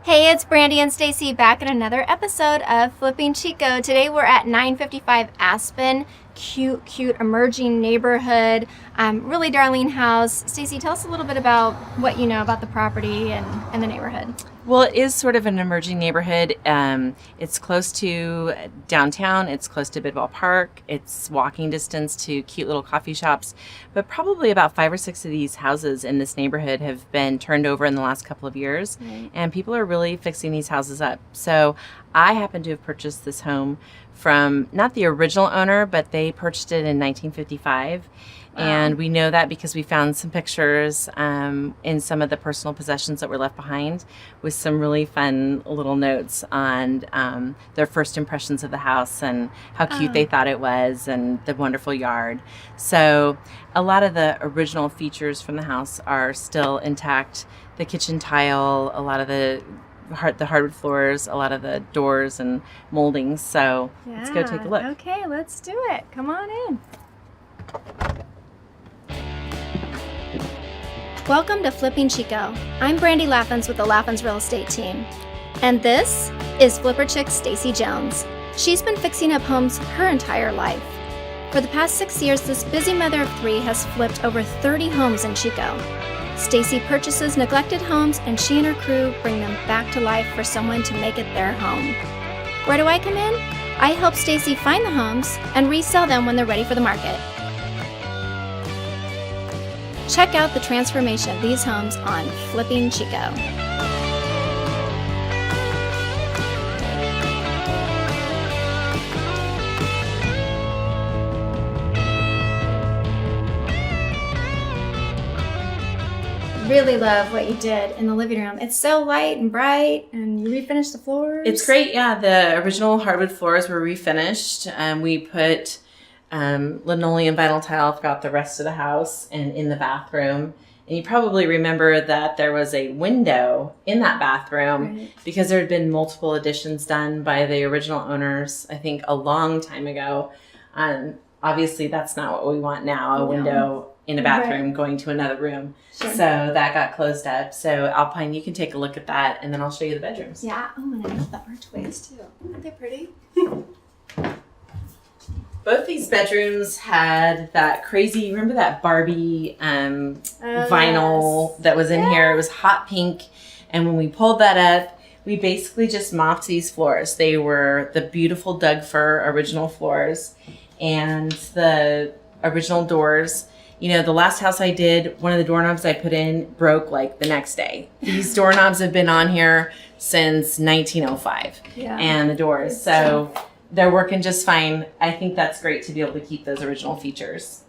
Hey, it's Brandi and Stacey back in another episode of Flipping Chico. Today we're at 955 Aspen. Cute emerging neighborhood. Really darling house. Stacey, tell us a little bit about what you know about the property and the neighborhood. Well, it is sort of an emerging neighborhood. It's close to downtown. It's close to Bidwell Park. It's walking distance to cute little coffee shops. But probably about 5 or 6 of these houses in this neighborhood have been turned over in the last couple of years. Right. And people are really fixing these houses up. So I happen to have purchased this home from not the original owner, but they purchased it in 1955. And we know that because we found some pictures in some of the personal possessions that were left behind with some really fun little notes on their first impressions of the house and how cute they thought it was and the wonderful yard. So a lot of the original features from the house are still intact. The kitchen tile, a lot of the hardwood floors, a lot of the doors and moldings. So let's go take a look. Okay, let's do it. Come on in. Welcome to Flipping Chico. I'm Brandi Laffins with the Laffins Real Estate Team. And this is Flipper Chick Stacey Jones. She's been fixing up homes her entire life. For the past 6 years, this busy mother of 3 has flipped over 30 homes in Chico. Stacey purchases neglected homes and she and her crew bring them back to life for someone to make it their home. Where do I come in? I help Stacey find the homes and resell them when they're ready for the market. Check out the transformation of these homes on Flipping Chico. Really love what you did in the living room. It's so light and bright, and you refinished the floors. It's great, yeah. The original hardwood floors were refinished. We put linoleum vinyl tile throughout the rest of the house and in the bathroom. And you probably remember that there was a window in that bathroom because there had been multiple additions done by the original owners, I think a long time ago. Obviously, that's not what we want now, a window in a bathroom going to another room. Sure. So that got closed up. So Alpine, you can take a look at that and then I'll show you the bedrooms. Yeah. Oh, and I love the archways too. Aren't they pretty? Both these bedrooms had that crazy, remember that Barbie vinyl that was in here? It was hot pink. And when we pulled that up, we basically just mopped these floors. They were the beautiful Doug fir original floors and the original doors. You know, the last house I did, one of the doorknobs I put in broke like the next day. These doorknobs have been on here since 1905 and the doors. So they're working just fine. I think that's great to be able to keep those original features.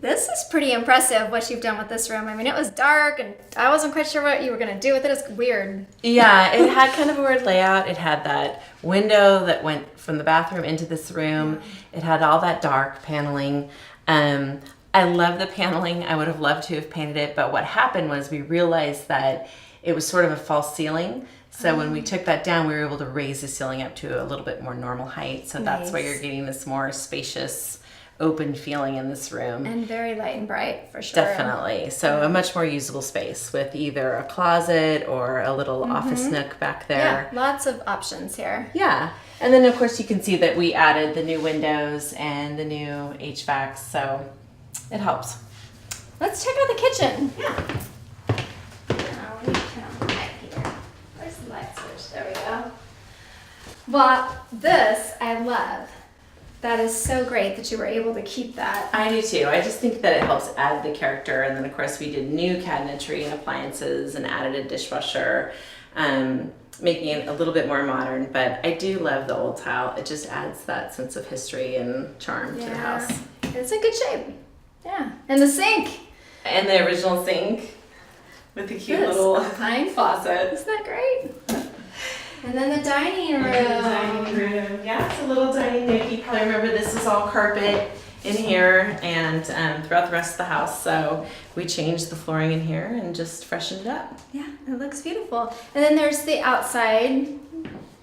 This is pretty impressive what you've done with this room. I mean, it was dark and I wasn't quite sure what you were going to do with it. It's weird. Yeah, it had kind of a weird layout. It had that window that went from the bathroom into this room. It had all that dark paneling. I love the paneling. I would have loved to have painted it, but what happened was we realized that it was sort of a false ceiling. So when we took that down, we were able to raise the ceiling up to a little bit more normal height. So that's why you're getting this more spacious, open feeling in this room. And very light and bright, for sure. Definitely. So a much more usable space with either a closet or a little office nook back there. Yeah, lots of options here. Yeah. And then, of course, you can see that we added the new windows and the new HVAC, so it helps. Let's check out the kitchen. Yeah. Let me turn on the light here. Where's the light switch? There we go. Well, this I love. That is so great that you were able to keep that. I do too. I just think that it helps add the character. And then, of course, we did new cabinetry and appliances and added a dishwasher, making it a little bit more modern. But I do love the old tile. It just adds that sense of history and charm to the house. It's in good shape. Yeah. And the sink. And the original sink with the cute little faucet. Isn't that great? And then the dining room. Yeah, it's a little dining nook. You probably remember this is all carpet in here and throughout the rest of the house. So we changed the flooring in here and just freshened it up. Yeah, it looks beautiful. And then there's the outside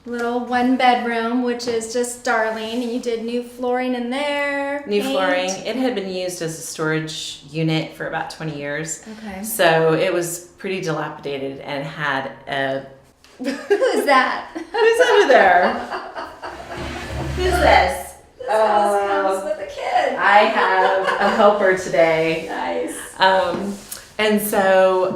little one bedroom, which is just darling. And you did new flooring in there. New paint. flooring. It had been used as a storage unit for about 20 years. Okay. So it was pretty dilapidated and had a... Who's that? Who's under there? Who's this? This house comes with a kid. I have a helper today. Nice. And so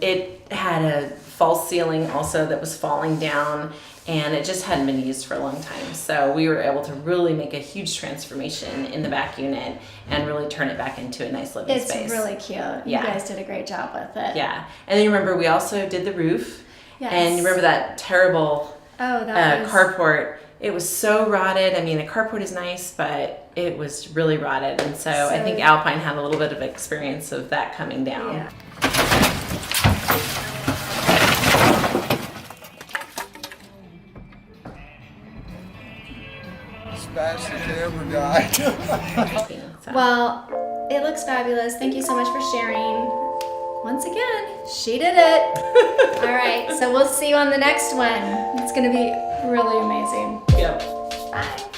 it had a false ceiling also that was falling down, and it just hadn't been used for a long time. So we were able to really make a huge transformation in the back unit and really turn it back into a nice living space. It's really cute. You Yeah. guys did a great job with it. Yeah. And then you remember we also did the roof. Yes. And you remember that terrible that was... carport. It was so rotted. I mean, the carport is nice, but it was really rotted. And so I think Alpine had a little bit of experience of that coming down. Yeah. Smashed the camera guy. So. Well, it looks fabulous. Thank you so much for sharing. Once again, she did it. All right, so we'll see you on the next one. It's going to be really amazing. Yep. Bye.